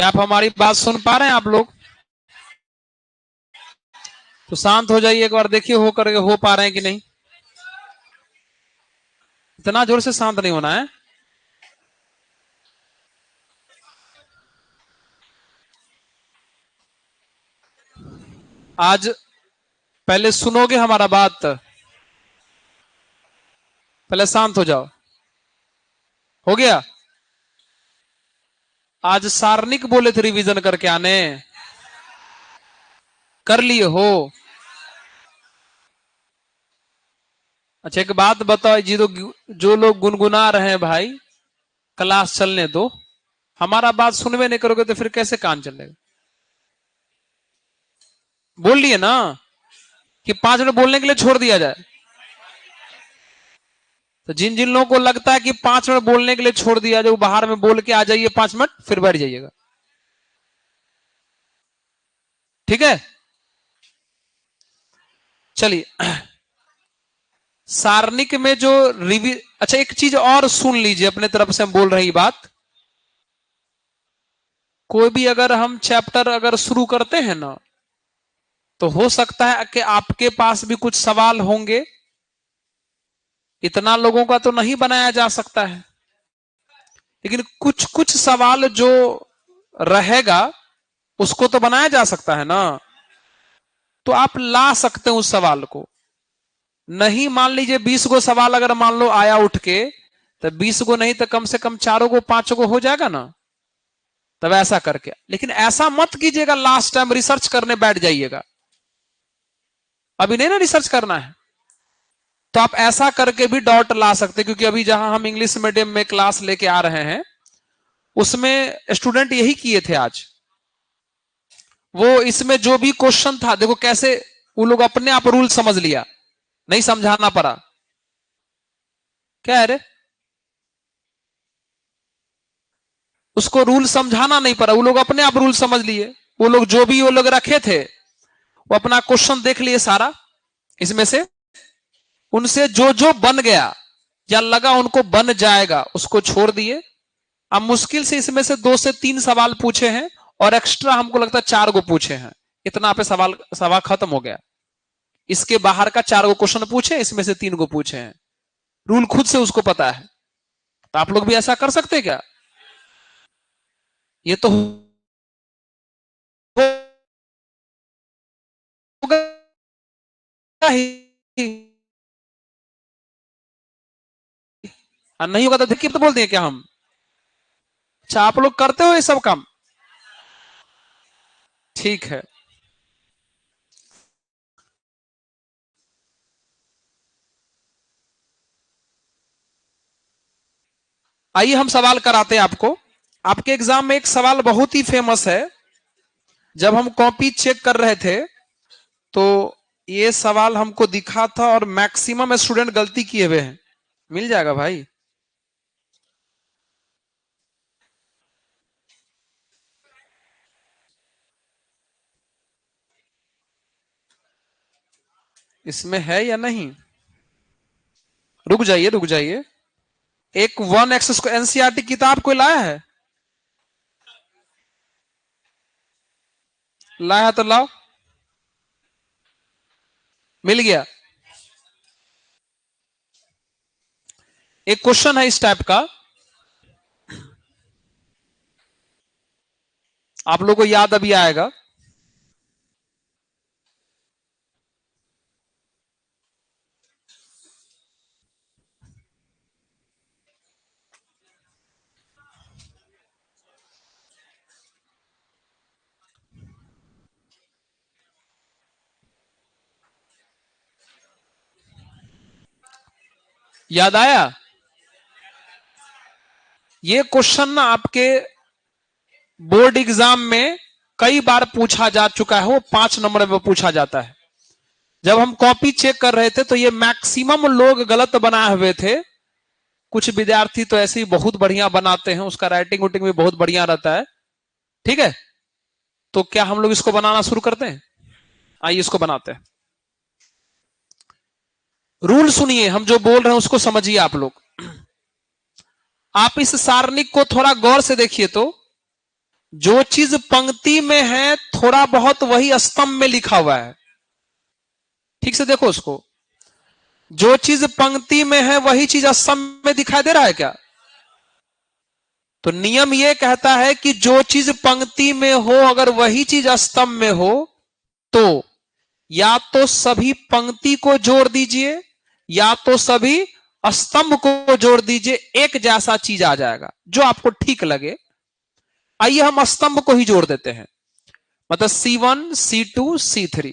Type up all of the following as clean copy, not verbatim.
क्या आप हमारी बात सुन पा रहे हैं आप लोग? तो शांत हो जाइए एक बार, देखिए हो करके हो पा रहे हैं कि नहीं। इतना जोर से शांत नहीं होना है। आज पहले सुनोगे हमारा बात, पहले शांत हो जाओ। हो गया? आज सारनिक बोले थे रिवीजन करके आने, कर लिए हो? अच्छा एक बात बताओ जी, तो जो लोग गुनगुना रहे हैं भाई, क्लास चलने दो। हमारा बात सुनवे नहीं करोगे तो फिर कैसे कान चलेगा? बोल लिए ना कि 5 मिनट बोलने के लिए छोड़ दिया जाए। तो जिन जिन लोगों को लगता है कि 5 मिनट बोलने के लिए छोड़ दिया जाए, वो बाहर में बोल के आ जाइए, 5 मिनट फिर बैठ जाइएगा। ठीक है, चलिए। सारनिक में जो अच्छा एक चीज और सुन लीजिए, अपने तरफ से हम बोल रहे हैं बात। कोई भी अगर हम चैप्टर अगर शुरू करते हैं ना, तो हो सकता है कि आपके पास भी कुछ सवाल होंगे। इतना लोगों का तो नहीं बनाया जा सकता है, लेकिन कुछ कुछ सवाल जो रहेगा उसको तो बनाया जा सकता है ना। तो आप ला सकते हैं उस सवाल को। नहीं, मान लीजिए 20 गो सवाल अगर मान लो आया उठ के, तो 20 गो नहीं तो कम से कम 4 गो 5 गो हो जाएगा ना। तब ऐसा करके, लेकिन ऐसा मत कीजिएगा लास्ट टाइम रिसर्च करने बैठ जाइएगा। अभी नहीं ना रिसर्च करना है, तो आप ऐसा करके भी डॉट ला सकते, क्योंकि अभी जहां हम इंग्लिश मीडियम में क्लास लेके आ रहे हैं, उसमें स्टूडेंट यही किए थे आज। वो इसमें जो भी क्वेश्चन था, देखो कैसे वो लोग अपने आप रूल समझ लिया, नहीं समझाना पड़ा। क्या है रे, उसको रूल समझाना नहीं पड़ा, वो लोग अपने आप रूल समझ लिए। वो लोग जो भी वो लोग रखे थे, वो अपना क्वेश्चन देख लिए सारा, इसमें से उनसे जो जो बन गया या लगा उनको बन जाएगा उसको छोड़ दिए। अब मुश्किल से इसमें से 2 से 3 सवाल पूछे हैं, और एक्स्ट्रा हमको लगता है 4 गो पूछे हैं। इतना पे सवाल सवाल खत्म हो गया। इसके बाहर का 4 गो क्वेश्चन पूछे, इसमें से 3 गो पूछे हैं। रूल खुद से उसको पता है। तो आप लोग भी ऐसा कर सकते हैं क्या? ये तो होगा ही, और नहीं होगा तो देखिए तो बोल दिए क्या हम? अच्छा आप लोग करते हो ये सब काम? ठीक है, आइए हम सवाल कराते हैं आपको। आपके एग्जाम में एक सवाल बहुत ही फेमस है। जब हम कॉपी चेक कर रहे थे, तो ये सवाल हमको दिखा था, और मैक्सिमम स्टूडेंट गलती किए हुए हैं। मिल जाएगा भाई? इसमें है या नहीं? रुक जाइए रुक जाइए। एक 1x को एनसीईआरटी किताब कोई लाया है? लाया तो लाओ। मिल गया। एक क्वेश्चन है इस टाइप का, आप लोगों को याद अभी आएगा। याद आया? ये क्वेश्चन ना आपके बोर्ड एग्जाम में कई बार पूछा जा चुका है। वो 5 नंबर में पूछा जाता है। जब हम कॉपी चेक कर रहे थे, तो ये मैक्सिमम लोग गलत बनाए हुए थे। कुछ विद्यार्थी तो ऐसे ही बहुत बढ़िया बनाते हैं, उसका राइटिंग वुटिंग भी बहुत बढ़िया रहता है। ठीक है, तो क्या हम लोग इसको बनाना शुरू करते हैं? आइए इसको बनाते हैं। रूल सुनिए, हम जो बोल रहे हैं उसको समझिए आप लोग। आप इस सारणी को थोड़ा गौर से देखिए। तो जो चीज पंक्ति में है थोड़ा बहुत वही स्तंभ में लिखा हुआ है। ठीक से देखो उसको, जो चीज पंक्ति में है वही चीज स्तंभ में दिखाई दे रहा है क्या? तो नियम यह कहता है कि जो चीज पंक्ति में हो अगर वही चीज स्तंभ में हो तो या तो सभी पंक्ति को जोड़ दीजिए या तो सभी स्तंभ को जोड़ दीजिए, एक जैसा चीज आ जाएगा जो आपको ठीक लगे। आइए हम स्तंभ को ही जोड़ देते हैं, मतलब C1 C2 C3।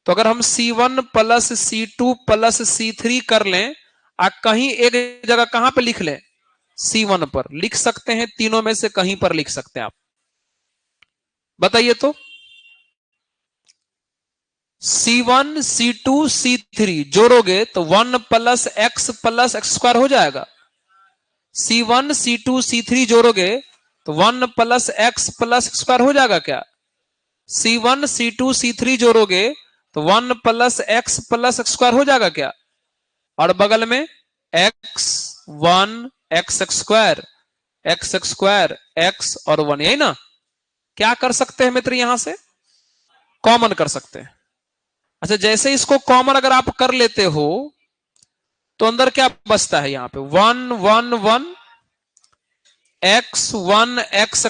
तो अगर हम C1 plus C2 plus C3 कर लें, कहीं एक जगह कहां पे लिख लें? C1 पर लिख सकते हैं, तीनों में से कहीं पर लिख सकते हैं आप, बताइए तो। C1 C2 C3 जोड़ोगे तो 1 प्लस एक्स स्क्वायर हो जाएगा। C1 C2 C3 जोड़ोगे तो 1 प्लस एक्स स्क्वायर हो जाएगा क्या? C1 C2 C3 जोड़ोगे तो 1 प्लस एक्स स्क्वायर हो जाएगा क्या? और बगल में x1 एक्स स्क्वायर x और 1, यही ना? क्या कर सकते हैं मित्र, यहां से कॉमन कर सकते हैं। अच्छा, जैसे इसको कॉमन अगर आप कर लेते हो तो अंदर क्या बचता है? यहां पे 1 1 1 x1 एक्स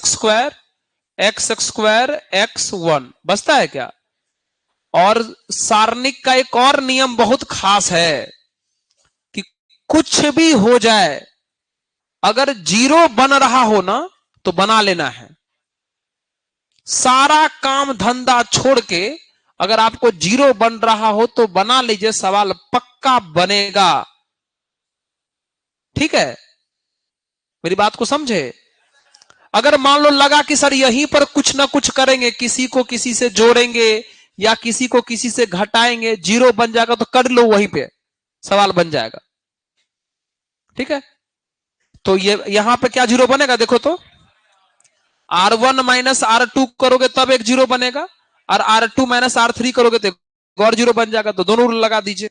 स्क्वायर x1 बचता है क्या? और सारणिक का एक और नियम बहुत खास है कि कुछ भी हो जाए, अगर जीरो बन रहा हो ना तो बना लेना है। सारा काम धंधा छोड़ के अगर आपको जीरो बन रहा हो तो बना लीजिए, सवाल पक्का बनेगा। ठीक है, मेरी बात को समझे। अगर मान लो लगा कि सर यहीं पर कुछ ना कुछ करेंगे, किसी को किसी से जोड़ेंगे या किसी को किसी से घटाएंगे, जीरो बन जाएगा तो कर लो, वहीं पे सवाल बन जाएगा। ठीक है, तो ये यहां पे क्या जीरो बनेगा देखो तो, R1 माइनस R2 करोगे तब एक जीरो बनेगा, और R2 माइनस R3 करोगे तो एक और जीरो बन जाएगा। तो दोनों रूल लगा दीजिए,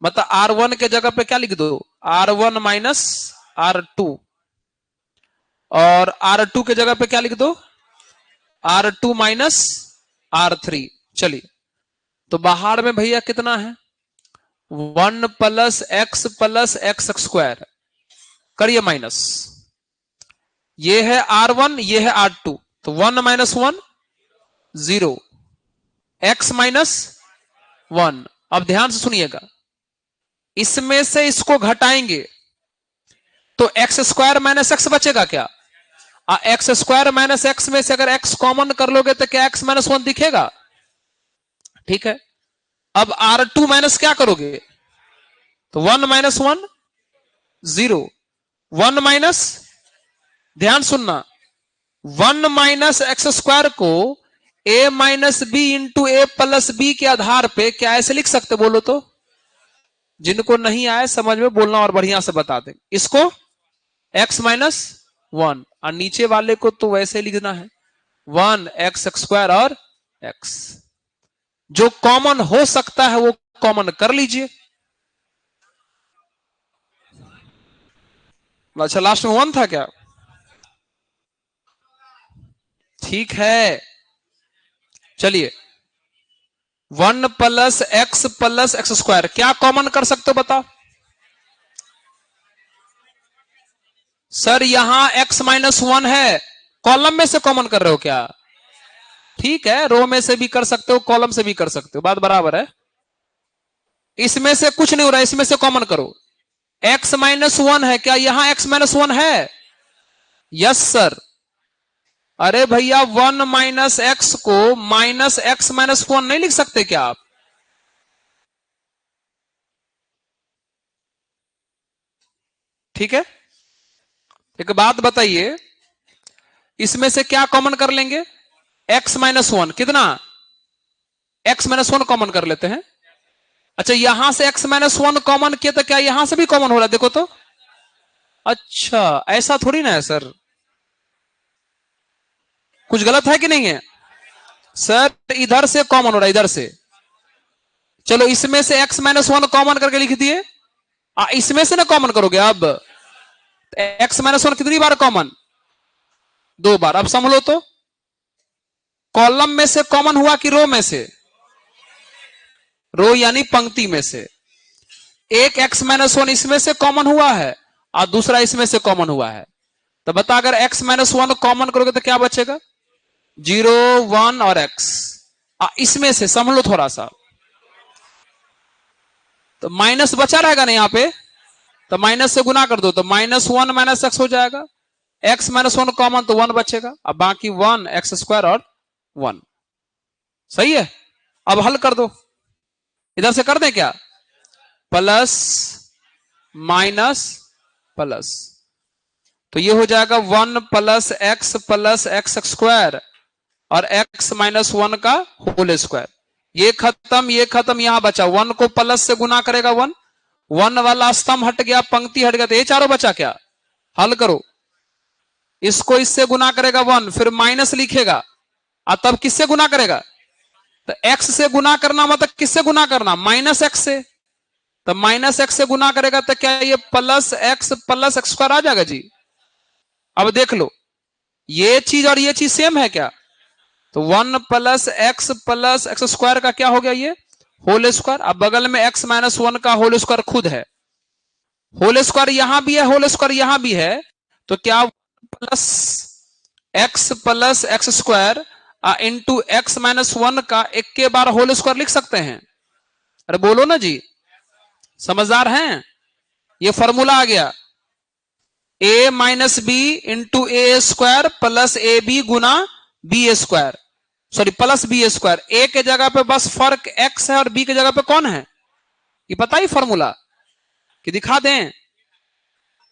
मतलब R1 के जगह पे क्या लिख दो? R1 माइनस R2, और R2 के जगह पे क्या लिख दो? R2 minus R3। चलिए, तो बाहर में भैया कितना है? 1 प्लस एक्स स्क्वायर, करिए माइनस, ये है R1 ये है R2, तो 1 माइनस 1 0, x माइनस 1। अब ध्यान से सुनिएगा, इसमें से इसको घटाएंगे तो एक्स स्क्वायर माइनस एक्स बचेगा क्या? एक्स स्क्वायर माइनस एक्स में से अगर x कॉमन कर लोगे तो क्या x माइनस 1 दिखेगा? ठीक है, अब R2 माइनस क्या करोगे तो 1 माइनस 1 0, 1 माइनस, ध्यान सुनना, 1 माइनस एक्स स्क्वायर को a minus b into a plus b के आधार पे क्या ऐसे लिख सकते? बोलो तो, जिनको नहीं आए समझ में बोलना और बढ़िया से बता दें। इसको x माइनस 1 और नीचे वाले को तो वैसे लिखना है 1 एक्स स्क्वायर और x। जो कॉमन हो सकता है वो कॉमन कर लीजिए। अच्छा, लास्ट में 1 था क्या? ठीक है, चलिए 1 प्लस एक्स स्क्वायर क्या कॉमन कर सकते हो बताओ? सर यहां x माइनस 1 है, कॉलम में से कॉमन कर रहे हो क्या? ठीक है, रो में से भी कर सकते हो, कॉलम से भी कर सकते हो, बात बराबर है। इसमें से कुछ नहीं हो रहा है, इसमें से कॉमन करो। x माइनस 1 है, क्या यहां x माइनस 1 है? Yes sir. अरे भैया 1 माइनस एक्स को माइनस एक्स माइनस 1 नहीं लिख सकते क्या आप? ठीक है, एक बात बताइए, इसमें से क्या कॉमन कर लेंगे? x माइनस 1, कितना? x माइनस 1 कॉमन कर लेते हैं। अच्छा, यहां से x माइनस 1 कॉमन किया तो क्या यहां से भी कॉमन हो रहा है? देखो तो, अच्छा ऐसा थोड़ी ना है सर, कुछ गलत है कि नहीं है? सर इधर से कॉमन हो रहा है, इधर से। चलो इसमें से x माइनस 1 कॉमन करके लिख दिए, इसमें से ना कॉमन करोगे अब, x माइनस 1 कितनी बार कॉमन? 2 बार। अब समझ लो तो कॉलम में से कॉमन हुआ कि रो में से? रो यानी पंक्ति में से। एक x माइनस 1 इसमें से कॉमन हुआ है और दूसरा इसमें से कॉमन हुआ है। तो बता, अगर x माइनस 1 कॉमन करोगे तो क्या बचेगा? 0 1 और x। इसमें से समझ लो थोड़ा सा, तो माइनस बचा रहेगा ना यहाँ पे, तो माइनस से गुना कर दो तो -1 माइनस x हो जाएगा। x माइनस 1 कॉमन तो 1 बचेगा, अब बाकी 1 x स्क्वायर और 1। सही है। अब हल कर दो, इधर से कर दें क्या? प्लस माइनस प्लस, तो ये हो जाएगा 1 प्लस x स्क्वायर और x माइनस 1 का होल स्क्वायर। ये खत्म, यहां बचा 1 को प्लस से गुना करेगा 1 वाला स्तंभ हट गया, पंक्ति हट गया, तो ये चारों बचा क्या? हल करो, इसको इससे गुना करेगा 1, फिर माइनस लिखेगा और तब किससे गुना करेगा? तो x से गुना करना मतलब किससे गुना करना? माइनस x से। तो माइनस x से गुना करेगा तो क्या ये प्लस x स्क्वायर आ जाएगा जी। अब देख लो, ये चीज और ये चीज सेम है क्या? तो 1 प्लस x स्क्वायर का क्या हो गया? ये होल स्क्वायर। अब बगल में x माइनस 1 का होल स्क्वायर खुद है, होल स्क्वायर यहां भी है, होल स्क्वायर यहां भी है, तो क्या plus x square into x minus 1 का एक के बार होल स्क्वायर लिख सकते हैं? अरे बोलो ना जी, समझदार हैं? ये फॉर्मूला आ गया, a minus b into a square plus a b गुना b square, sorry plus b square. A के जगह पे बस फर्क x है और b के जगह पे कौन है? ये पता ही फॉर्मूला कि दिखा दें?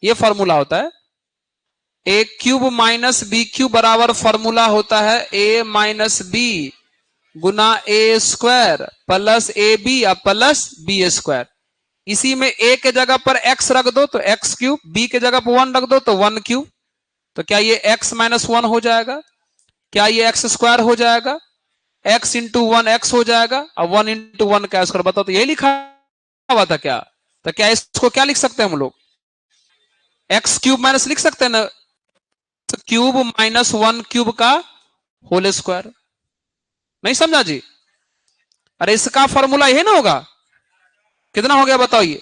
ये फॉर्मूला होता है a cube minus b cube बराबर फॉर्मूला होता है a माइनस बी गुना a square plus a b या प्लस बी स्क्वायर। इसी में a के जगह पर x रख दो तो x क्यूब, b के जगह पर 1 रख दो तो 1 क्यूब। तो क्या ये x माइनस 1 हो जाएगा? क्या ये x स्क्वायर हो जाएगा? x इंटू 1 x हो जाएगा और 1 इंटू 1 क्या स्क्वायर? बताओ, तो यही लिखा हुआ था क्या? तो क्या इसको क्या लिख सकते हैं हम लोग? x क्यूब माइनस लिख सकते हैं ना, क्यूब माइनस 1 क्यूब का होल स्क्वायर। नहीं समझा जी? अरे इसका फॉर्मूला यही ना होगा। कितना हो गया बताओ? ये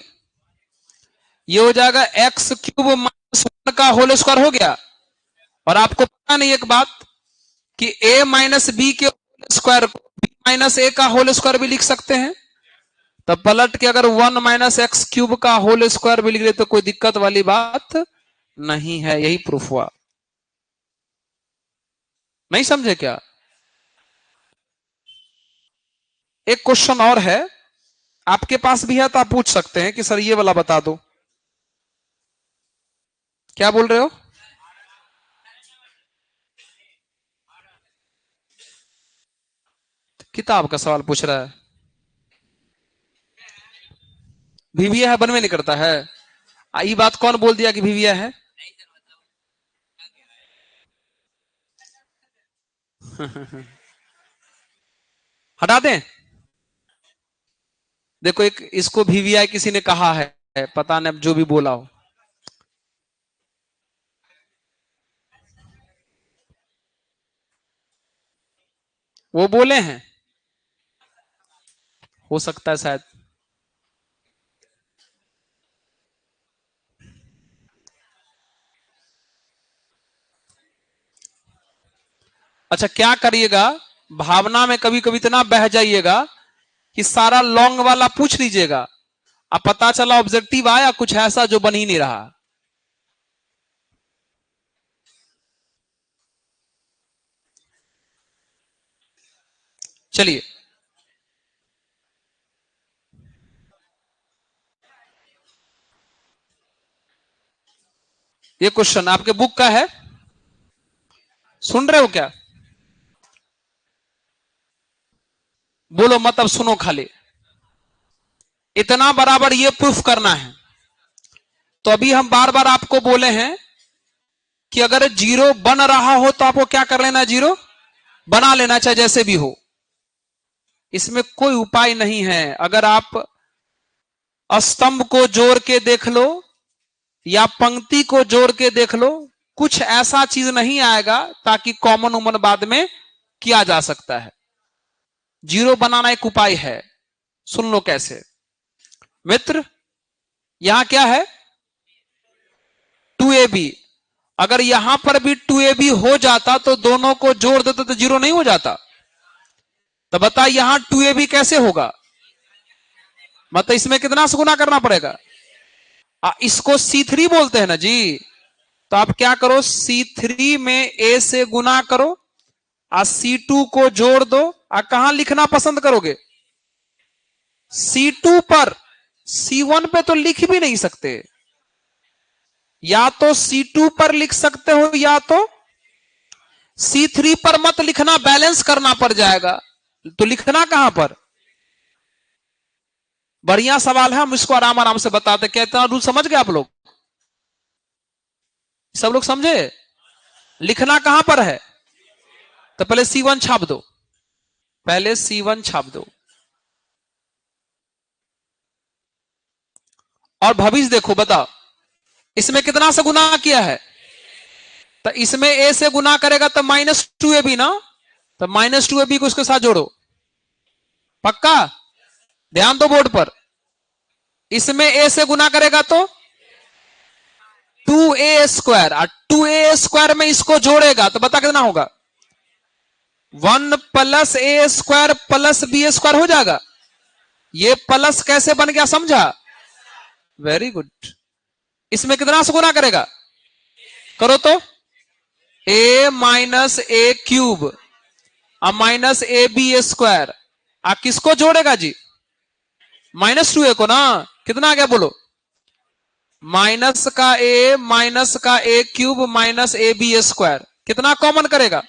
हो जाएगा x क्यूब माइनस 1 का होल स्क्वायर हो गया। और आपको पता नहीं एक बात कि a माइनस बी के स्क्वायर को b माइनस ए का होल स्क्वायर भी लिख सकते हैं। तब पलट के अगर 1 माइनस एक्स क्यूब का होल स्क्वायर भी लिख दे तो कोई दिक्कत वाली बात नहीं है। यही प्रूफ हुआ। नहीं समझे क्या? एक क्वेश्चन और है, आपके पास भी है तो आप पूछ सकते हैं कि सर ये वाला बता दो। क्या बोल रहे हो? किताब का सवाल पूछ रहा है। भिविया है बनवे नहीं करता है। ये बात कौन बोल दिया कि भिविया है? हटा दें। देखो, एक इसको भिविया किसी ने कहा है, पता नहीं जो भी बोला हो। वो बोले हैं, हो सकता है शायद। अच्छा, क्या करिएगा, भावना में कभी कभी इतना बह जाइएगा कि सारा लॉन्ग वाला पूछ लीजिएगा, अब पता चला ऑब्जेक्टिव आया कुछ ऐसा जो बन ही नहीं रहा। चलिए, ये क्वेश्चन आपके बुक का है, सुन रहे हो क्या? बोलो मतलब सुनो खाली। इतना बराबर ये प्रूफ करना है। तो अभी हम बार बार आपको बोले हैं कि अगर जीरो बन रहा हो तो आपको क्या कर लेना, जीरो बना लेना, चाहे जैसे भी हो। इसमें कोई उपाय नहीं है। अगर आप स्तंभ को जोड़ के देख लो या पंक्ति को जोड़ के देख लो, कुछ ऐसा चीज नहीं आएगा ताकि कॉमन उमन बाद में किया जा सकता है। जीरो बनाना एक उपाय है, सुन लो कैसे। मित्र, यहां क्या है? 2ab। अगर यहां पर भी 2ab हो जाता तो दोनों को जोड़ देते तो जीरो नहीं हो जाता? तो बता यहां 2ab कैसे होगा? मतलब इसमें कितना से गुना करना पड़ेगा? इसको C3 बोलते हैं ना जी। तो आप क्या करो, C3 में A से गुना करो और C2 को जोड़ दो। कहां लिखना पसंद करोगे? C2 पर। C1 पे तो लिख भी नहीं सकते। या तो C2 पर लिख सकते हो या तो C3 पर मत लिखना, बैलेंस करना पड़ जाएगा। तो लिखना कहां पर? बढ़िया सवाल है, हम इसको आराम आराम से बताते। क्या इतना रूल समझ गए आप लोग? सब लोग समझे? लिखना कहां पर है? तो पहले C1 छाप दो, पहले C1 छाप दो। और भविष्य देखो, बताओ इसमें कितना से गुना किया है? तो इसमें A से गुना करेगा तो -2ab ना। तो -2ab को उसके साथ जोड़ो, पक्का? ध्यान दो बोर्ड पर। इसमें A से गुना करेगा तो 2a², और 2a² में इसको जोड़ेगा तो बता कितना होगा? 1 + a² + b² हो जाएगा। ये प्लस कैसे बन गया समझा? Very good. इसमें कितना से गुना करेगा? करो तो a - a³ माइनस ab²। किसको जोड़ेगा जी? -2a को ना। कितना आ गया बोलो? माइनस का a - ab² कितना कॉमन करेगा?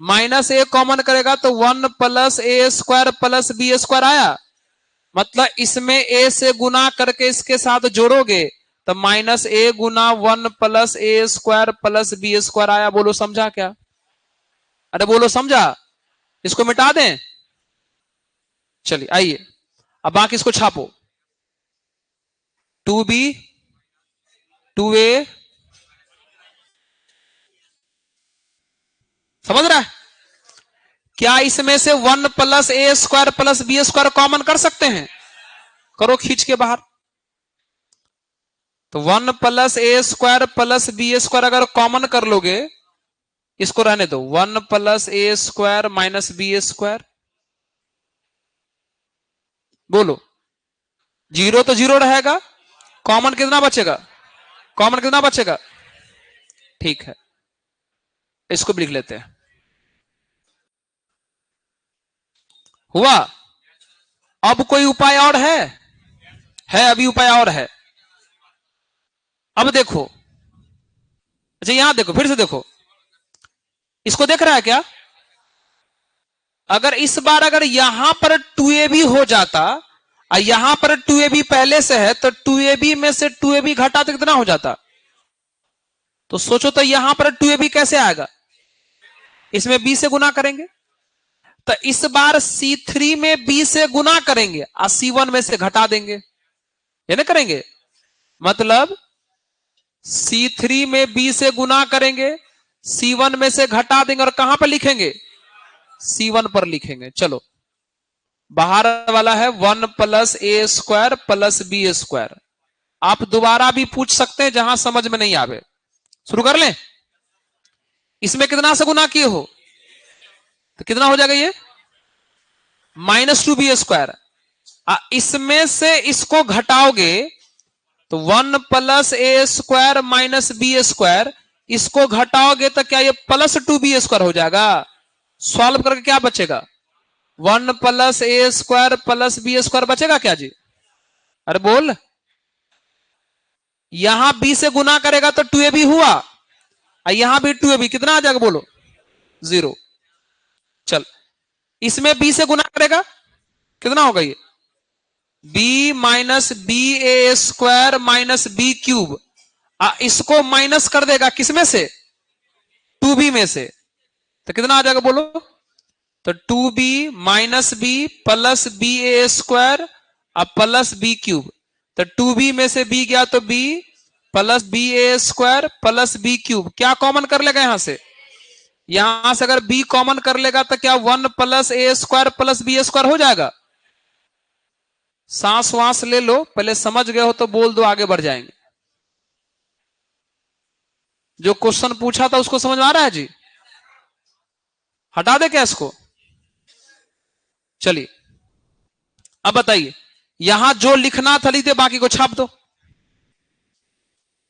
-a कॉमन करेगा तो 1 + a² + b² आया। मतलब इसमें a से गुना करके इसके साथ जोड़ोगे तो -a गुना 1 + a² + b² आया। बोलो समझा क्या? अरे बोलो समझा? इसको मिटा दें? चलिए आइए, अब बाकी इसको छापो। 2b 2a, समझ रहा है? क्या इसमें से 1 + a² + b² कॉमन कर सकते हैं? करो खींच के बाहर। तो 1 + a² + b² अगर कॉमन कर लोगे, इसको रहने दो, 1 + a² - b²। बोलो, जीरो तो जीरो रहेगा, कॉमन कितना बचेगा? कॉमन कितना बचेगा? ठीक है, इसको भी लिख लेते हैं। हुआ? अब कोई उपाय और है? अभी उपाय और है। अब देखो, अच्छा यहां देखो, फिर से देखो, इसको देख रहा है क्या? अगर इस बार अगर यहां पर 2ab हो जाता और यहां पर 2ab पहले से है तो 2ab में से 2ab घटा तो कितना हो जाता? तो सोचो तो यहां पर 2ab कैसे आएगा? इसमें b से गुना करेंगे। तो इस बार C3 में b से गुना करेंगे और C1 में से घटा देंगे, ये ना करेंगे? मतलब C3 में b से गुना करेंगे, C1 में से घटा देंगे और कहां पर लिखेंगे? C1 पर लिखेंगे। चलो, बाहर वाला है 1 + a² + b²। आप दोबारा भी पूछ सकते हैं जहां समझ में नहीं आवे। शुरू कर लें? इसमें कितना से गुना किए हो तो कितना हो जाएगा? ये -2b²। इसमें से इसको घटाओगे तो 1 + a² - b², इसको घटाओगे तो क्या ये +2b² हो जाएगा? सॉल्व करके क्या बचेगा? 1 + a² + b² बचेगा क्या जी? अरे बोल, यहां b से गुना करेगा तो 2ab हुआ, और यहां भी 2ab, कितना आ जाएगा बोलो? 0। चल, इसमें b से गुना करेगा, कितना होगा? ये b - ba² - b³। इसको माइनस कर देगा किसमें से? 2b में से। तो कितना आ जाएगा बोलो? तो 2b - b + ba² + b³। तो 2b में से b गया तो b + ba² + b³। क्या कॉमन कर लेगा यहां से? यहां से अगर b कॉमन कर लेगा तो क्या 1 plus a square plus b square हो जाएगा। सांस वांस ले लो, पहले समझ गए हो तो बोल दो, आगे बढ़ जाएंगे। जो क्वेश्चन पूछा था उसको समझ में आ रहा है जी? हटा दे क्या इसको? चलिए अब बताइए, यहां जो लिखना था लिख दे, बाकी को छाप दो।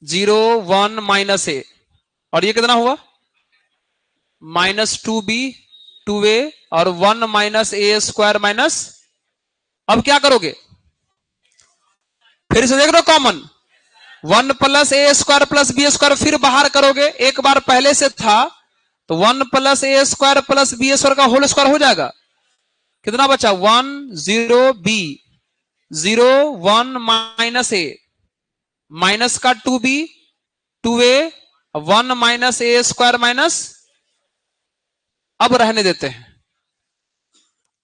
0 1 माइनस ए, और ये कितना हुआ -2b 2a, और 1 माइनस ए स्क्वायर माइनस, अब क्या करोगे? फिर से देख रहे हो common, 1 plus a square plus b square, फिर बाहर करोगे, एक बार पहले से था तो 1 plus a square plus b square का होल स्क्वायर हो जाएगा। कितना बचा? 1 0 b 0 1 माइनस ए, माइनस का 2b 2a 1 माइनस ए स्क्वायर माइनस, अब रहने देते हैं।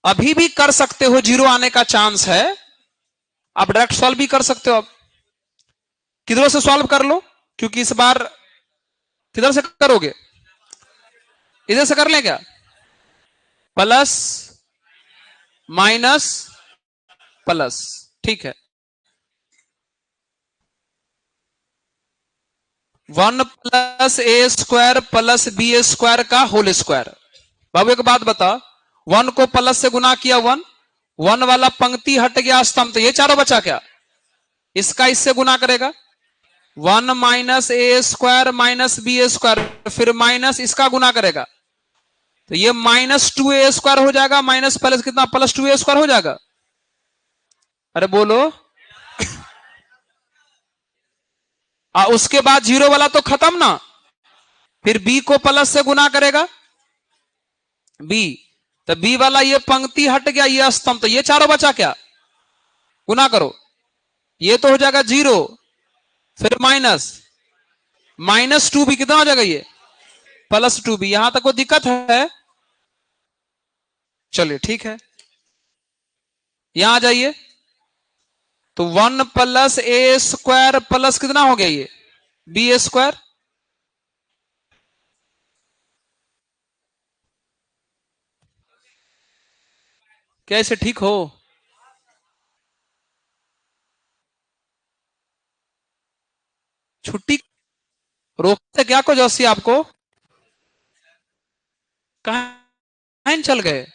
अभी भी कर सकते हो, जीरो आने का चांस है, आप डायरेक्ट सॉल्व भी कर सकते हो। अब किधरों से सॉल्व कर लो, क्योंकि इस बार किधर से करोगे? इधर से कर लें क्या? प्लस माइनस प्लस, ठीक है। 1 plus a square plus b square का होल स्क्वायर। बाबू एक बात बता, 1 को प्लस से गुना किया 1, 1 वाला पंक्ति हट गया स्तंभ, तो ये चारों बचा क्या? इसका इससे गुना करेगा, 1 माइनस ए स्क्वायर माइनस बी स्क्वायर, फिर माइनस इसका गुना करेगा, तो ये -2a स्क्वायर हो जाएगा, माइनस प्लस कितना, +2a स्क्वायर हो जाएगा। अरे बोलो। उसके बाद जीरो वाला तो खत्म ना, फिर b को प्लस से गुना करेगा b, तो b वाला ये पंक्ति हट गया, ये स्तंभ, तो ये चारों बचा क्या? गुना करो, ये तो हो जाएगा 0, फिर -2b कितना हो जाएगा, ये +2b। यहां तक कोई दिक्कत है? चलिए ठीक है, यहां आ जाइए, तो 1 प्लस ए स्क्वायर प्लस कितना हो गया, ये बी स्क्वायर, कैसे ठीक हो? छुट्टी रोकते क्या को जैसी आपको, कहां चल गए?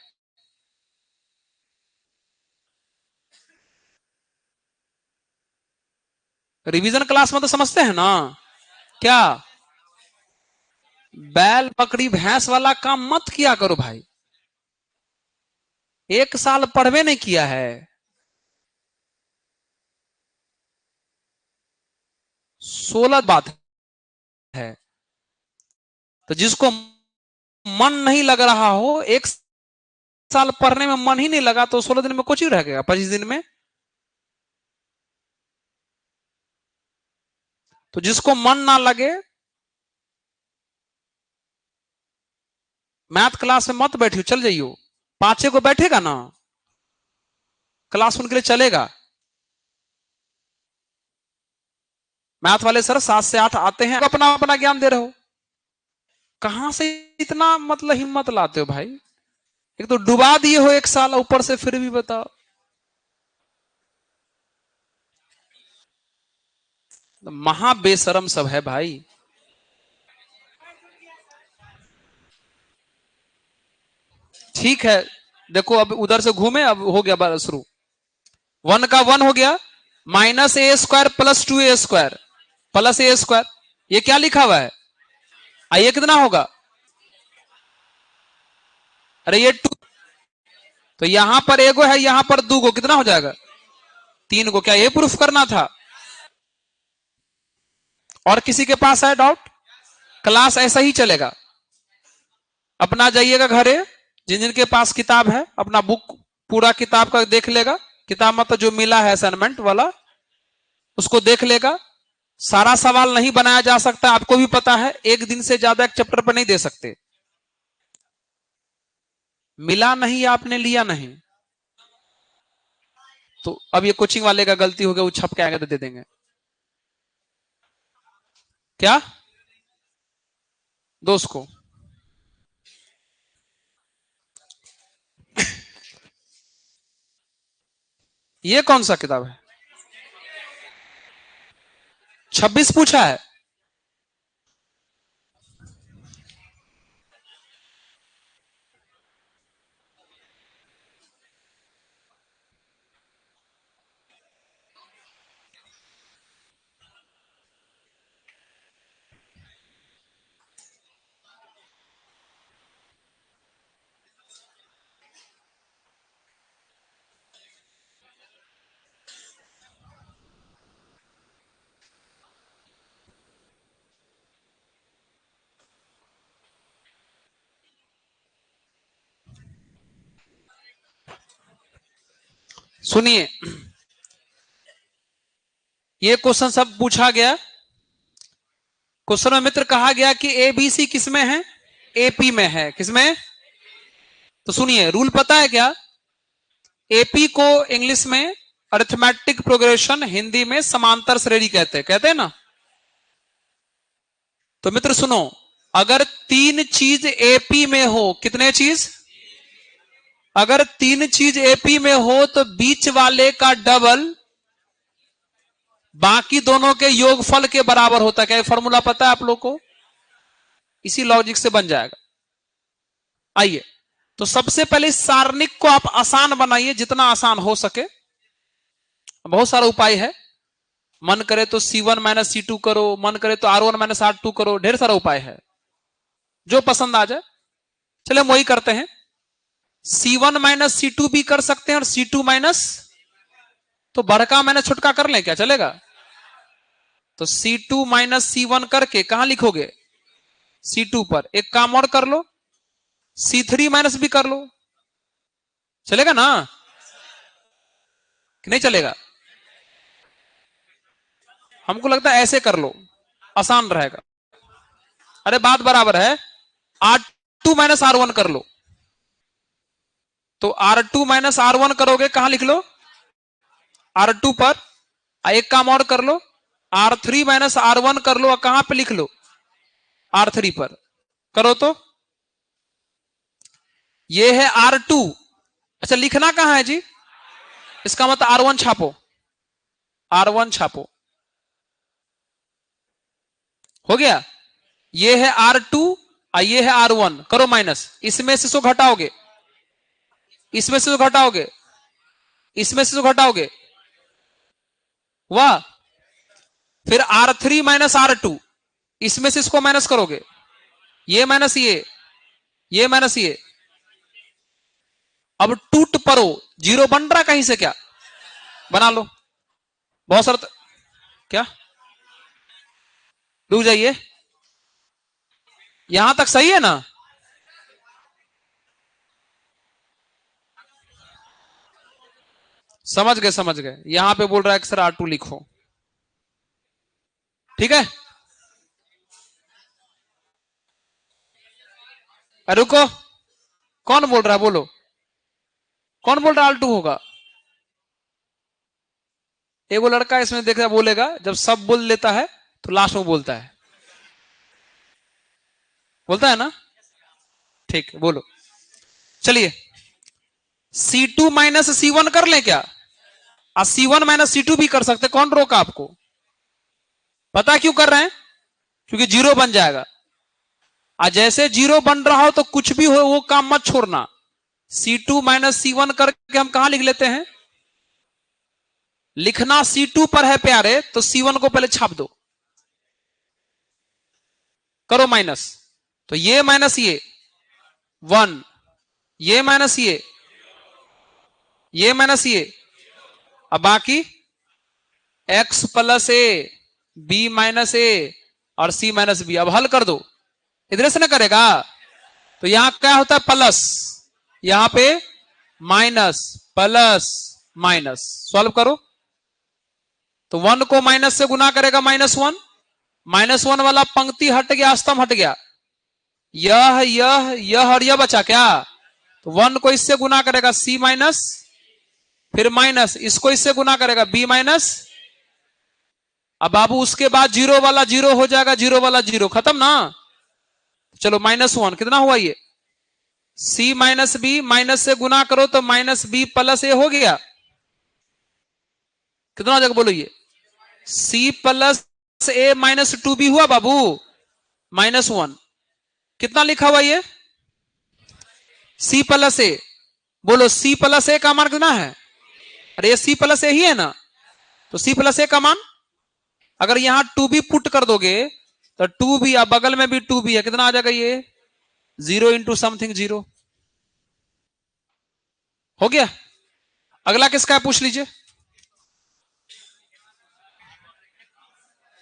रिवीजन क्लास में तो समझते हैं ना क्या? बैल बकरी भैंस वाला काम मत किया करो भाई, एक साल पढ़वे नहीं किया है। 16 बात है, तो जिसको मन नहीं लग रहा हो, एक साल पढ़ने में मन ही नहीं लगा, तो 16 दिन में कुछ ही रह गया, 25 दिन में। तो जिसको मन ना लगे, मैथ क्लास में मत बैठियो, चल जाइयो। 5 को बैठेगा ना क्लास, उनके लिए चलेगा। मैथ वाले सर 7 से 8 आते हैं, अपना अपना ज्ञान दे रहे हो, कहां से इतना मतलब हिम्मत लाते हो भाई? एक तो डुबा दिए हो एक साल, ऊपर से फिर भी बताओ। महा बेशरम सब है भाई। ठीक है, देखो अब उधर से घूमे, अब हो गया शुरू। 1 का 1 हो गया, -a square plus 2a square plus a square, ये क्या लिखा हुआ है? आइए कितना होगा? अरे ये 2, तो यहां पर एगो है, यहां पर 2 गो, कितना हो जाएगा? 3 गो। क्या ये प्रूफ करना था? और किसी के पास है डाउट? क्लास ऐसा ही चलेगा, अपना जाइएगा घरे, जिन जिन के पास किताब है अपना बुक पूरा किताब का देख लेगा, किताब मतलब जो मिला है असाइनमेंट वाला, उसको देख लेगा। सारा सवाल नहीं बनाया जा सकता, आपको भी पता है, एक दिन से ज्यादा एक चैप्टर पर नहीं दे सकते। मिला नहीं, आपने लिया नहीं, तो अब ये कोचिंग वाले का गलती हो गया, वो छप के आएगा तो दे देंगे। क्या दोस्त को ये कौन सा किताब है? 26 पूछा है। सुनिए, ये क्वेश्चन सब पूछा गया। क्वेश्चन में मित्र कहा गया कि एबीसी किसमें है? एपी में है। किसमें? तो सुनिए, रूल पता है क्या? एपी को इंग्लिश में अरिथमेटिक प्रोग्रेशन, हिंदी में समांतर श्रेणी कहते हैं ना। तो मित्र सुनो, अगर तीन चीज एपी में हो, कितने चीज? अगर तीन चीज एपी में हो तो बीच वाले का डबल बाकी दोनों के योगफल के बराबर होता है। क्या फॉर्मूला पता है आप लोग को? इसी लॉजिक से बन जाएगा। आइए, तो सबसे पहले इस सारणिक को आप आसान बनाइए, जितना आसान हो सके। बहुत सारा उपाय है। मन करे तो C1 माइनस C2 करो, मन करे तो R1 माइनस R2 करो, ढेर सारा उपाय है, जो पसंद आ जाए। चले हम वही करते हैं। C1 माइनस C2 भी कर सकते हैं और C2 माइनस, तो बड़का माइनस छोटका कर लें, क्या चलेगा? तो C2 माइनस C1 करके कहां लिखोगे? C2 पर। एक काम और कर लो, C3 माइनस भी कर लो, चलेगा ना कि नहीं चलेगा? हमको लगता है ऐसे कर लो, आसान रहेगा। अरे बात बराबर है। R2 माइनस R1 कर लो, तो R2 माइनस R1 करोगे, कहां लिख लो? R2 पर। एक काम और कर लो, R3 माइनस R1 कर लो, कहां पे लिख लो? R3 पर। करो तो ये है R2। अच्छा, लिखना कहां है जी? इसका मतलब R1 छापो, R1 छापो। हो गया? ये है R2 और ये है R1। करो माइनस, इसमें से इसको घटाओगे, इसमें से इसको घटाओगे, इसमें से इसको घटाओगे, वाह। फिर R3 माइनस R2, इसमें से इसको माइनस करोगे, ये माइनस ये माइनस ये। अब टूट परो, जीरो बन रहा कहीं से? क्या बना लो, बहुत सारा। क्या रुक जाइए, यहां तक सही है ना? समझ गए, समझ गए। यहां पे बोल रहा है कि सर R2 लिखो, ठीक है। रुको, कौन बोल रहा है? बोलो, कौन बोल रहा है R2 होगा? एक वो लड़का इसमें देखा बोलेगा, जब सब बोल लेता है तो लास्ट में बोलता है, बोलता है ना? ठीक, बोलो। चलिए, C2 माइनस C1 कर ले क्या? और C1 माइनस C2 भी कर सकते, कौन रोका आपको? पता क्यों कर रहे हैं? क्योंकि जीरो बन जाएगा। और जैसे जीरो बन रहा हो तो कुछ भी हो वो काम मत छोड़ना। C2 माइनस C1 करके हम कहां लिख लेते हैं? लिखना C2 पर है प्यारे, तो C1 को पहले छाप दो, करो माइनस। तो ये माइनस ये 1, ये माइनस ये माइनस ये, अब बाकी x plus a, B minus ए और C माइनस बी। अब हल कर दो, इधर से ना करेगा तो यहां क्या होता है? प्लस, यहां पे माइनस, प्लस माइनस। सॉल्व करो तो 1 को माइनस से गुना करेगा -1, -1 वाला पंक्ति हट गया, स्तंभ हट गया। यह और यह बचा क्या? तो 1 को इससे गुना करेगा C माइनस, फिर माइनस, इसको इससे गुना करेगा B माइनस। अब बाबू उसके बाद जीरो वाला जीरो हो जाएगा, जीरो वाला जीरो, खत्म ना। चलो -1 कितना हुआ? ये C माइनस बी, माइनस से गुना करो तो -B प्लस ए हो गया। कितना हो जाएगा बोलो ये? सी प्लस ए माइनस 2b हुआ बाबू, -1। कितना लिखा हुआ ये? सी प्लस ए। बोलो सी प्लस ए का मान कितना है? अरे ये सी प्लस ए ही है ना, तो सी प्लस ए का मान अगर यहां 2b पुट कर दोगे तो 2b, अब बगल में भी 2b है, कितना आ जाएगा ये? 0 इंटू समथिंग 0। हो गया। अगला किसका है पूछ लीजिए।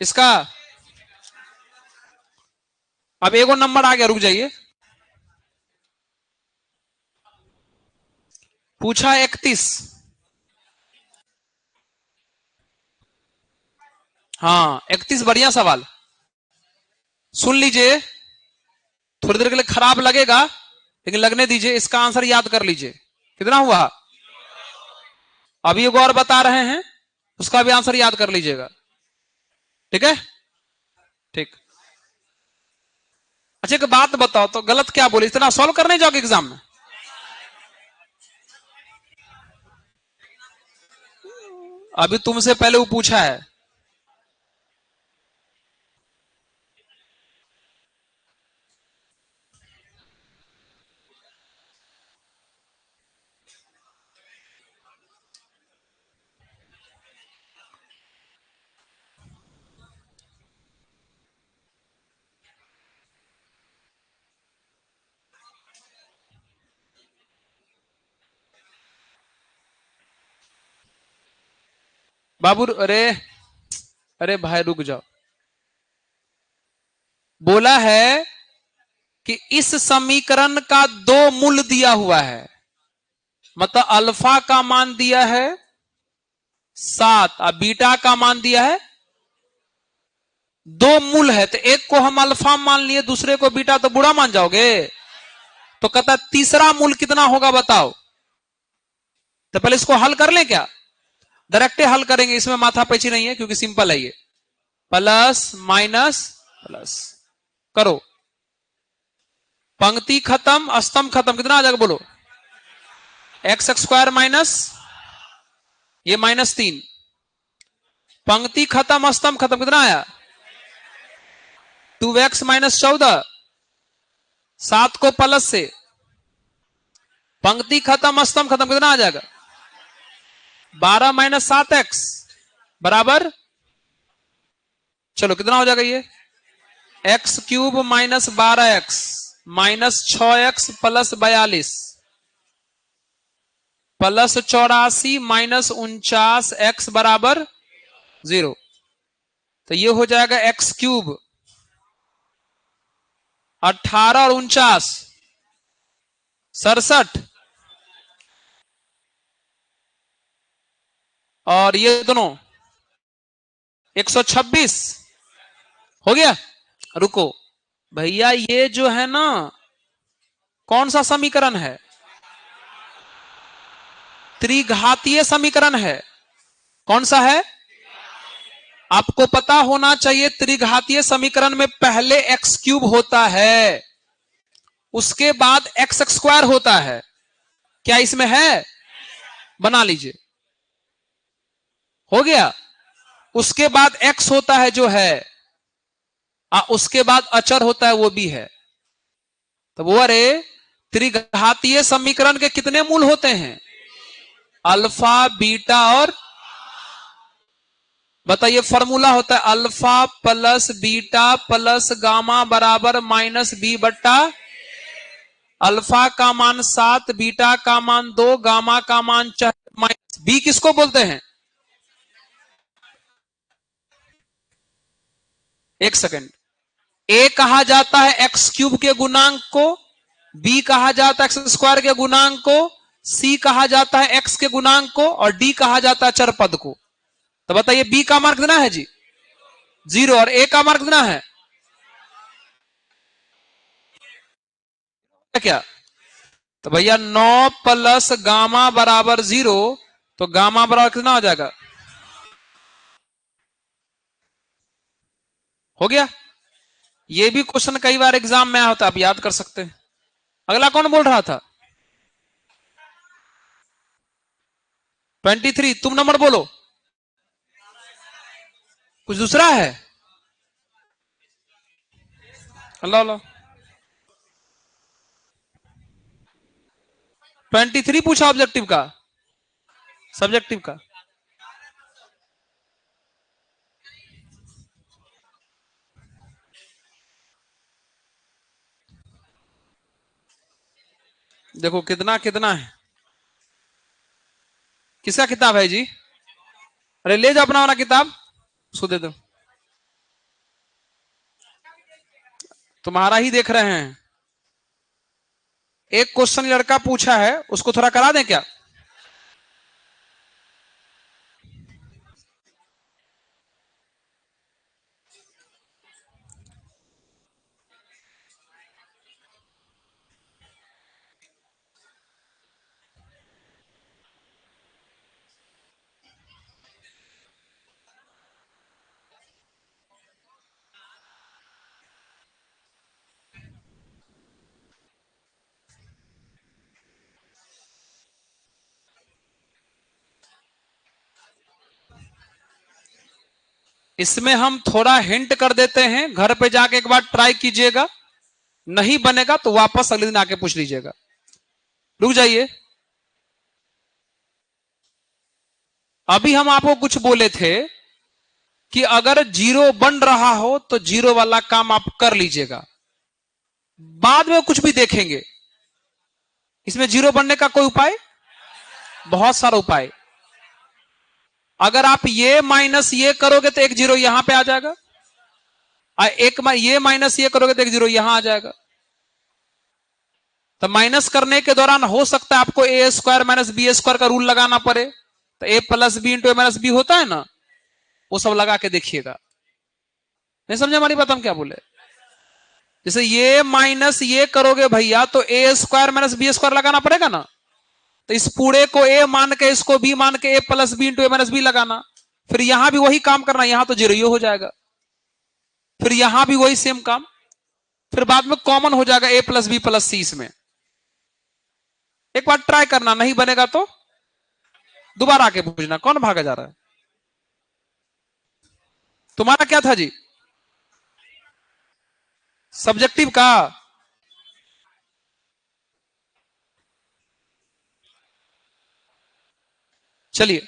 इसका अब एगो नंबर आ गया, रुक जाइए। पूछा 31। हाँ 31 बढ़िया सवाल, सुन लीजिए। थोड़ी देर के लिए खराब लगेगा लेकिन लगने दीजिए, इसका आंसर याद कर लीजिए। कितना हुआ? अभी एगो और बता रहे हैं, उसका भी आंसर याद कर लीजिएगा, ठीक है? ठीक। अच्छा एक बात बताओ तो, गलत क्या बोले? इतना सॉल्व करने जाओगे एग्जाम में? अभी तुमसे पहले वो पूछा है। बाबू अरे, अरे भाई रुक जाओ। बोला है कि इस समीकरण का 2 मूल दिया हुआ है, मतलब अल्फा का मान दिया है 7 और बीटा का मान दिया है 2 मूल है, तो एक को हम अल्फा मान लिए, दूसरे को बीटा, तो बुरा मान जाओगे? तो कहता तीसरा मूल कितना होगा बताओ। तो पहले इसको हल कर लें क्या? डायरेक्ट हल करेंगे, इसमें माथा पैची नहीं है क्योंकि सिंपल है ये। प्लस माइनस प्लस करो, पंक्ति खत्म स्तंभ खत्म, कितना आ जाएगा बोलो? एक्स स्क्वायर माइनस ये -3, पंक्ति खत्म स्तंभ खत्म, कितना आया? 2x माइनस 14, 7 को प्लस से, पंक्ति खत्म स्तंभ खत्म, कितना आ जाएगा? 12 माइनस 7x बराबर, चलो कितना हो जाएगा ये? x³ minus 12x minus 6x plus 42 plus 84 minus 49x बराबर 0। तो ये हो जाएगा x³ 18 और 49 67, और ये दोनों 126 हो गया। रुको भैया, ये जो है ना कौन सा समीकरण है? त्रिघातीय समीकरण है। कौन सा है? आपको पता होना चाहिए, त्रिघातीय समीकरण में पहले x³ होता है, उसके बाद x² होता है। क्या इसमें है? बना लीजिए, हो गया। उसके बाद x होता है जो है, उसके बाद अचर होता है वो भी है। तो वो, अरे त्रिघातीय समीकरण के कितने मूल होते हैं? अल्फा बीटा और, बताइए फॉर्मूला होता है alpha plus beta plus gamma बराबर -b बट्टा, अल्फा का मान 7, बीटा का मान 2, गामा का मान 4 माइनस b किसको बोलते हैं? एक सेकंड, a कहा जाता है x³ के गुणांक को, b कहा जाता है x² के गुणांक को, c कहा जाता है x के गुणांक को, और d कहा जाता है चर पद को। तो बताइए b का मार्क कितना है जी? 0, और a का मार्क कितना है? क्या? तो भैया 9 प्लस गामा बराबर 0, तो गामा बराबर कितना हो जाएगा? हो गया। ये भी क्वेश्चन कई बार एग्जाम में आया होता है, आप याद कर सकते हैं। अगला कौन बोल रहा था? 23, तुम नंबर बोलो। कुछ दूसरा है? अल्लाह अल्लाह। 23 पूछा ऑब्जेक्टिव का, सब्जेक्टिव का। देखो कितना कितना है। किसका किताब है जी? अरे ले जाओ अपना वाला किताब, उसको दे दो। तुम्हारा ही देख रहे हैं। एक क्वेश्चन लड़का पूछा है, उसको थोड़ा करा दें क्या? इसमें हम थोड़ा हिंट कर देते हैं, घर पे जाके एक बार ट्राई कीजिएगा, नहीं बनेगा तो वापस अगले दिन आके पूछ लीजिएगा। रुक जाइए। अभी हम आपको कुछ बोले थे कि अगर जीरो बन रहा हो तो जीरो वाला काम आप कर लीजिएगा, बाद में कुछ भी देखेंगे। इसमें जीरो बनने का कोई उपाय? बहुत सारा उपाय। अगर आप ये माइनस ये करोगे तो एक जीरो यहां पे आ जाएगा, एक ये माइनस ये करोगे तो एक जीरो यहां आ जाएगा। तो माइनस करने के दौरान हो सकता है आपको ए स्क्वायर माइनस बी स्क्वायर का रूल लगाना पड़े, तो ए प्लस बी इंटू ए माइनस बी होता है ना, वो सब लगा के देखिएगा। नहीं समझे हमारी बात हम क्या बोले? जैसे ये माइनस ये करोगे भैया तो ए स्क्वायर माइनस बी स्क्वायर लगाना पड़ेगा ना, तो इस पूरे को ए मान के इसको बी मान के ए प्लस बी इंटू ए माइनस बी लगाना, फिर यहां भी वही काम करना, यहां तो जीरो हो जाएगा, फिर यहां भी वही सेम काम, फिर बाद में कॉमन हो जाएगा ए प्लस बी प्लस सी। इसमें एक बार ट्राई करना, नहीं बनेगा तो दोबारा आके पूछना। कौन भागा जा रहा है? तुम्हारा क्या था जी? सब्जेक्टिव का? चलिए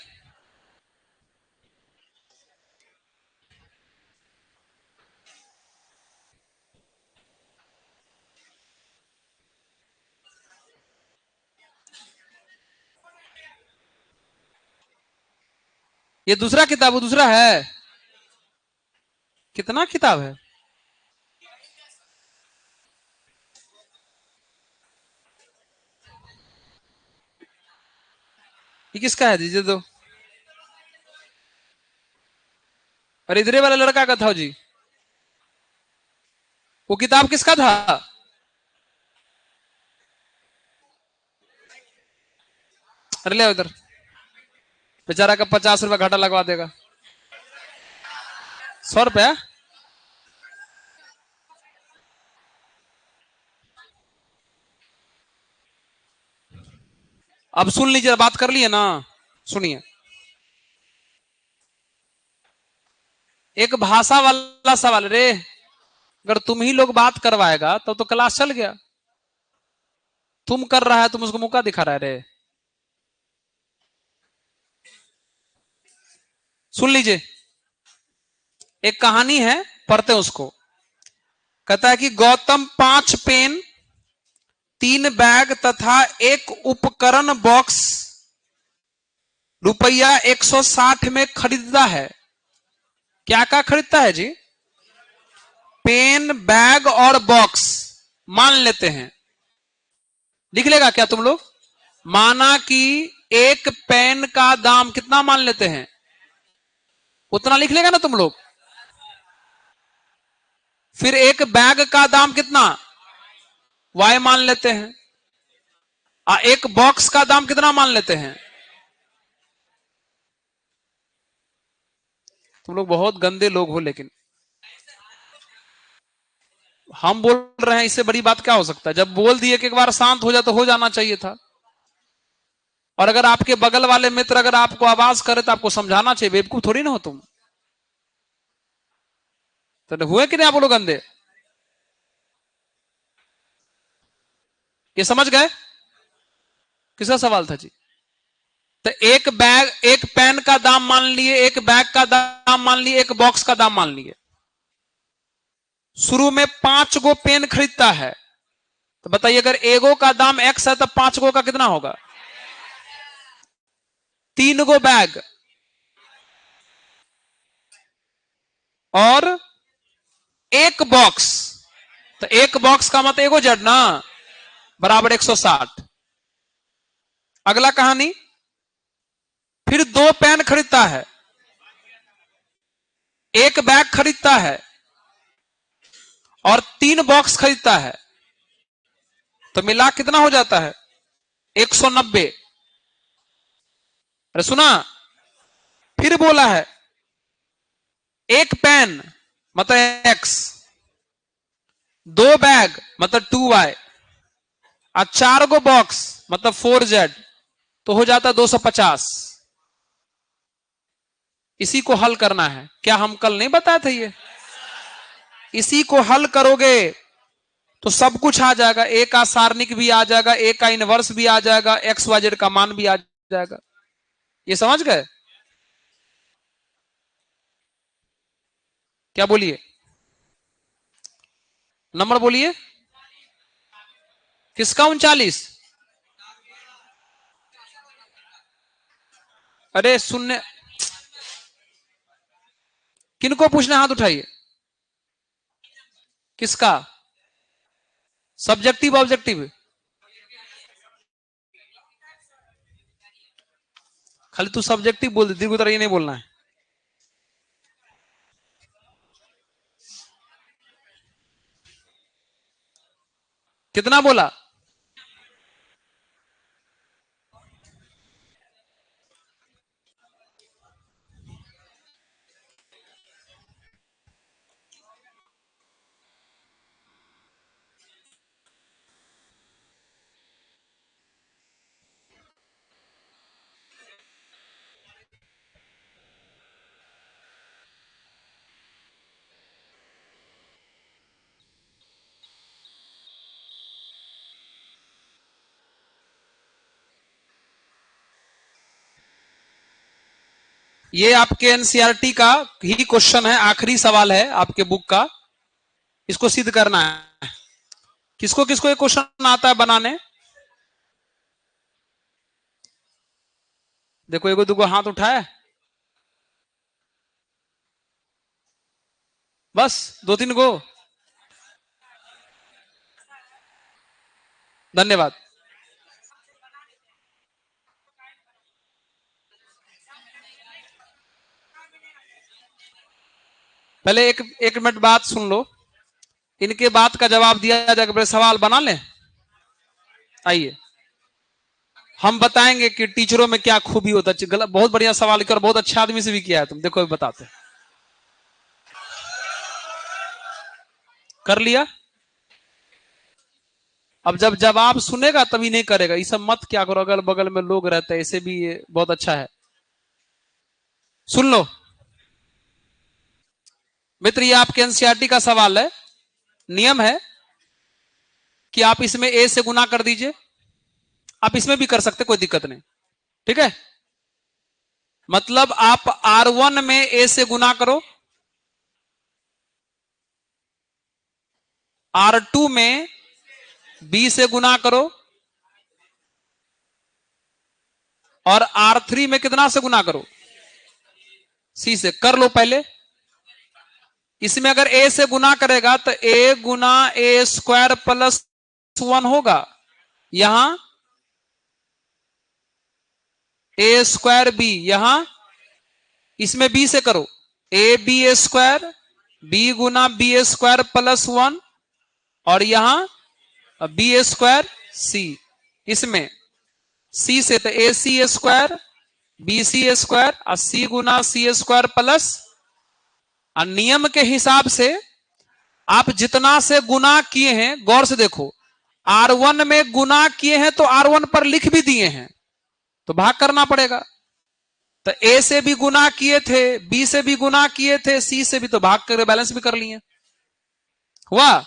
ये दूसरा किताब, वो दूसरा है। कितना किताब है? ये किसका है? दीजिए दो। अरे इधरे वाला लड़का का था जी। वो किताब किसका था? अरे ले इधर, बेचारा का 50 रुपया घाटा लगवा देगा। 100 रुपया? अब सुन लीजिए, बात कर लिए ना, सुनिए। एक भाषा वाला सवाल रे, अगर तुम ही लोग बात करवाएगा तो क्लास चल गया। तुम कर रहा है, तुम उसको मौका दिखा रहा है रे। सुन लीजिए, एक कहानी है, पढ़ते हैं उसको। कहता है कि गौतम 5 पेन, 3 बैग तथा एक उपकरण बॉक्स रुपया 160 में खरीदता है। क्या क्या खरीदता है जी? पेन, बैग और बॉक्स मान लेते हैं। लिख लेगा क्या तुम लोग? माना कि एक पेन का दाम कितना मान लेते हैं, उतना लिख लेगा ना तुम लोग। फिर एक बैग का दाम कितना, वाई मान लेते हैं। एक बॉक्स का दाम कितना मान लेते हैं। तुम लोग बहुत गंदे लोग हो, लेकिन हम बोल रहे हैं, इससे बड़ी बात क्या हो सकता है? जब बोल दिए कि एक बार शांत हो जा तो हो जाना चाहिए था। और अगर आपके बगल वाले मित्र अगर आपको आवाज करे तो आपको समझाना चाहिए, बेवकूफ थोड़ी ना हो तुम। तो हुए कि नहीं आप लोग अंधे? ये समझ गए? किसका सवाल था जी? तो एक बैग, एक पेन का दाम मान लिए, एक बैग का दाम मान लिए, एक बॉक्स का दाम मान लिए। शुरू में 5 गो पेन खरीदता है, तो बताइए अगर एगो का दाम एक्स है तो 5 गो का कितना होगा? 3 गो बैग और एक बॉक्स, तो एक बॉक्स का मतलब एगो जड़ ना, बराबर 160। अगला कहानी, फिर 2 पेन खरीदता है, एक बैग खरीदता है और 3 बॉक्स खरीदता है, तो मिला कितना हो जाता है? 190। अरे सुना, फिर बोला है एक पेन मतलब एक्स, 2 बैग मतलब 2y और 4 गो बॉक्स मतलब 4z, तो हो जाता है 250। इसी को हल करना है। क्या हम कल नहीं बताए थे ये? इसी को हल करोगे तो सब कुछ आ जाएगा। ए का सारणिक भी आ जाएगा, ए का इनवर्स भी आ जाएगा, एक्स वाई जेड का मान भी आ जाएगा। ये समझ गए? क्या बोलिए, नंबर बोलिए। किसका 39? अरे सुनने, किनको पूछना, हाथ उठाइए। किसका? Subjective objective? खाली तू सब्जेक्टिव बोल दे, दीर्घ उत्तर ये नहीं बोलना है। कितना बोला? ये आपके एनसीईआरटी का ही क्वेश्चन है, आखिरी सवाल है आपके बुक का। इसको सिद्ध करना है। किसको किसको ये क्वेश्चन आता है बनाने? देखो एगो दुगो हाथ उठाए, बस 2-3 गो। धन्यवाद। पहले एक मिनट बात सुन लो, इनके बात का जवाब दिया जाएगा। पहले सवाल बना लें। आइए हम बताएंगे कि टीचरों में क्या खूबी होता है। गलत, बहुत बढ़िया सवाल किया और बहुत अच्छे आदमी से भी किया है तुम। देखो बताते कर लिया। अब जब जवाब सुनेगा तभी नहीं करेगा। ये सब मत क्या करो, अगल बगल में लोग रहते हैं, ऐसे भी ये बहुत अच्छा है। सुन लो मित्र, ये आपके एनसीईआरटी का सवाल है। नियम है कि आप इसमें ए से गुना कर दीजिए, आप इसमें भी कर सकते, कोई दिक्कत नहीं। ठीक है, मतलब आप R1 में ए से गुना करो, R2 में बी से गुना करो और R3 में कितना से गुना करो? सी से। कर लो पहले। इसमें अगर ए से गुना करेगा तो ए गुना ए स्क्वायर प्लस 1 होगा। यहां ए स्क्वायर बी, यहां इसमें बी से करो, a b a square, b गुना बी ए स्क्वायर प्लस 1 और यहां बी ए स्क्वायर सी। इसमें सी से तो ए सी ए स्क्वायर, बी सी ए स्क्वायर और सी गुना सी ए स्क्वायर प्लस। और नियम के हिसाब से आप जितना से गुना किए हैं, गौर से देखो, R1 में गुना किए हैं तो R1 पर लिख भी दिए हैं, तो भाग करना पड़ेगा। तो ए से भी गुना किए थे, बी से भी गुना किए थे, सी से भी, तो भाग कर बैलेंस भी कर लिए। हुआ?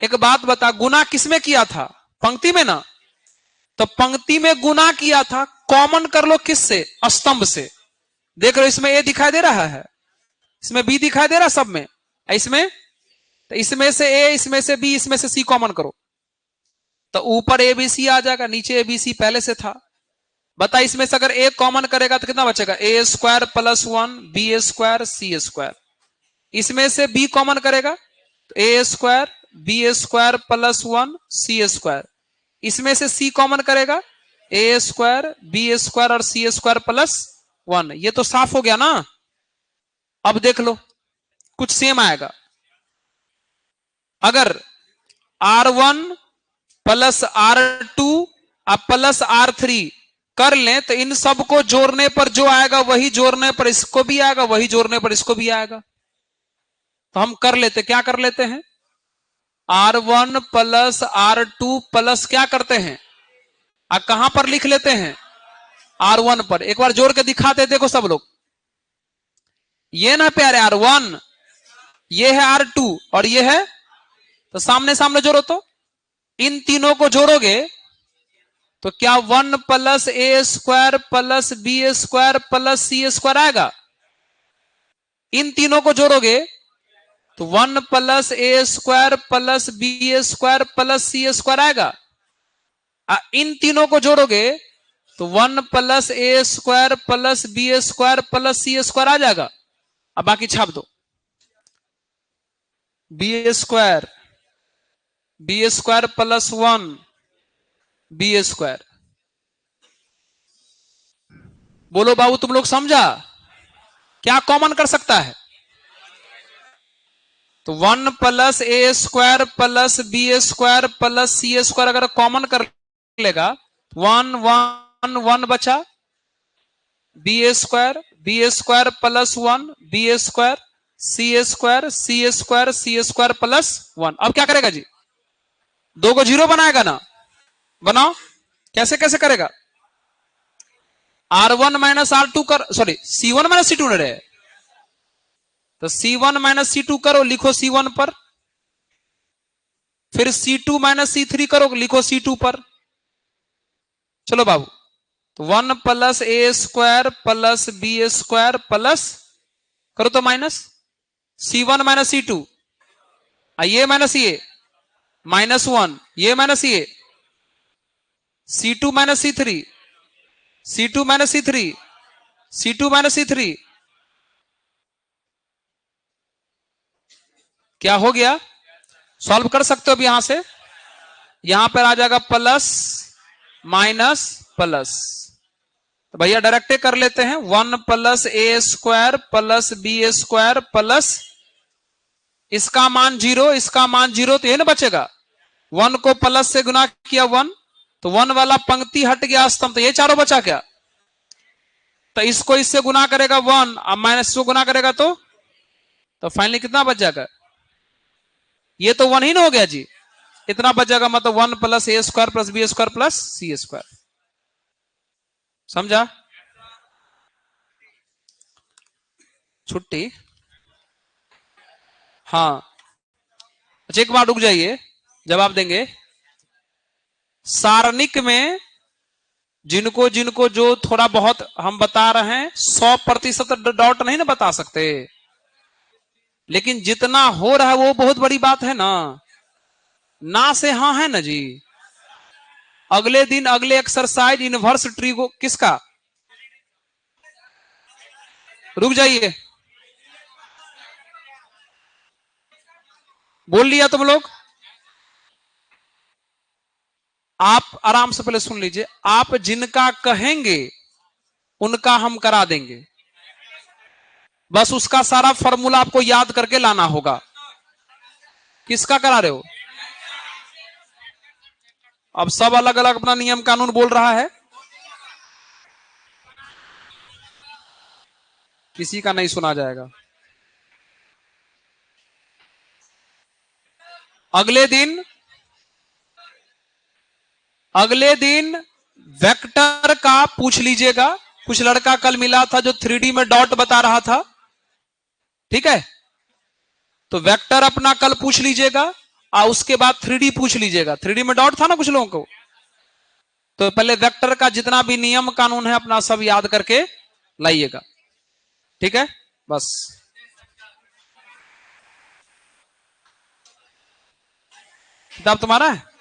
एक बात बता, गुना किसमें किया था? पंक्ति में ना। तो पंक्ति में गुना किया था, कॉमन कर लो किससे? स्तंभ से। देख लो इसमें ए दिखाई दे रहा है, इसमें बी दिखाई दे रहा है, सब में। इसमें तो इसमें से ए, इसमें से बी, इसमें से सी कॉमन करो, तो ऊपर ए बी सी आ जाएगा, नीचे ए बी सी पहले से था। बता इसमें से अगर ए कॉमन करेगा तो कितना बचेगा? ए square plus 1 b square c square. इसमें से बी कॉमन करेगा तो ए स्क्वायर बी स्क्वायर प्लस 1 सी स्क्वायर। इसमें से सी कॉमन करेगा, ए स्क्वायर बी स्क्वायर और सी स्क्वायर प्लस 1। ये तो साफ हो गया ना। अब देख लो कुछ सेम आएगा। अगर R1 plus R2 plus R3 कर लें तो इन सब को जोड़ने पर जो आएगा वही जोड़ने पर इसको भी आएगा, वही जोड़ने पर इसको भी आएगा। तो हम कर लेते, क्या कर लेते हैं? R1 प्लस R2 प्लस क्या करते हैं? कहां पर लिख लेते हैं? R1 पर। एक बार जोड़ के दिखाते, देखो सब लोग। ये ना प्यारे R1, ये है R2 और ये है, तो सामने सामने जोड़ो। तो इन तीनों को जोड़ोगे तो क्या 1 plus a square plus b square plus c square आएगा? इन तीनों को जोड़ोगे तो 1 plus a square plus b square plus c square आएगा। इन तीनों को जोड़ोगे तो 1 plus a square plus b square plus c square आ जाएगा। अब बाकी छाप दो, b square plus 1 b square. बोलो बाबू तुम लोग समझा? क्या कॉमन कर सकता है? तो 1 plus a square plus b square plus c square अगर कॉमन कर लेगा, 1 1 1 बचा, b square plus 1 b square c square plus 1। अब क्या करेगा जी? दो को जीरो बनाएगा ना। बनाओ, कैसे कैसे करेगा? R1 माइनस R2 कर, सॉरी C1 माइनस C2 न रहे, तो C1 माइनस C2 करो, लिखो C1 पर। फिर C2 माइनस C3 करो, लिखो C2 पर। चलो बाबू, तो 1 plus a square plus b square plus, करो तो माइनस C1 माइनस C2, ये माइनस ये माइनस 1, ये माइनस ये C2 minus C3, C2 minus C3, C2 minus C3। क्या हो गया? सॉल्व कर सकते हो अब यहां से। यहां पर आ जाएगा प्लस माइनस प्लस, तो भैया डायरेक्ट कर लेते हैं। 1 plus a square plus b square plus, इसका मान 0, इसका मान 0, तो ये ना बचेगा। 1 को प्लस से गुना किया 1, तो 1 वाला पंक्ति हट गया स्तंभ, तो ये चारों बचा क्या? तो इसको इससे गुना करेगा 1, अब माइनस को गुना करेगा तो फाइनली कितना बच जाएगा? ये तो 1 ही ना हो गया जी, इतना बच जाएगा। मतलब 1 plus a square plus b square plus c square. समझा? छुट्टी। हाँ अच्छा, एक बार रुक जाइए, जवाब देंगे। सारणिक में जिनको जिनको जो थोड़ा बहुत हम बता रहे हैं, 100% डॉट नहीं ना बता सकते, लेकिन जितना हो रहा है वो बहुत बड़ी बात है ना। ना से हाँ है ना जी। अगले दिन अगले एक्सरसाइज इनवर्स ट्री किसका, रुक जाइए, बोल लिया तुम लोग। आप आराम से पहले सुन लीजिए। आप जिनका कहेंगे उनका हम करा देंगे, बस उसका सारा फॉर्मूला आपको याद करके लाना होगा। किसका करा रहे हो? अब सब अलग अलग अपना नियम कानून बोल रहा है, किसी का नहीं सुना जाएगा। अगले दिन वेक्टर का पूछ लीजिएगा, कुछ लड़का कल मिला था जो 3D में डॉट बता रहा था, ठीक है। तो वेक्टर अपना कल पूछ लीजिएगा और उसके बाद 3D पूछ लीजिएगा। 3D में डॉट था ना कुछ लोगों को, तो पहले वेक्टर का जितना भी नियम कानून है अपना सब याद करके लाइएगा, ठीक है। बस किताब तुम्हारा है।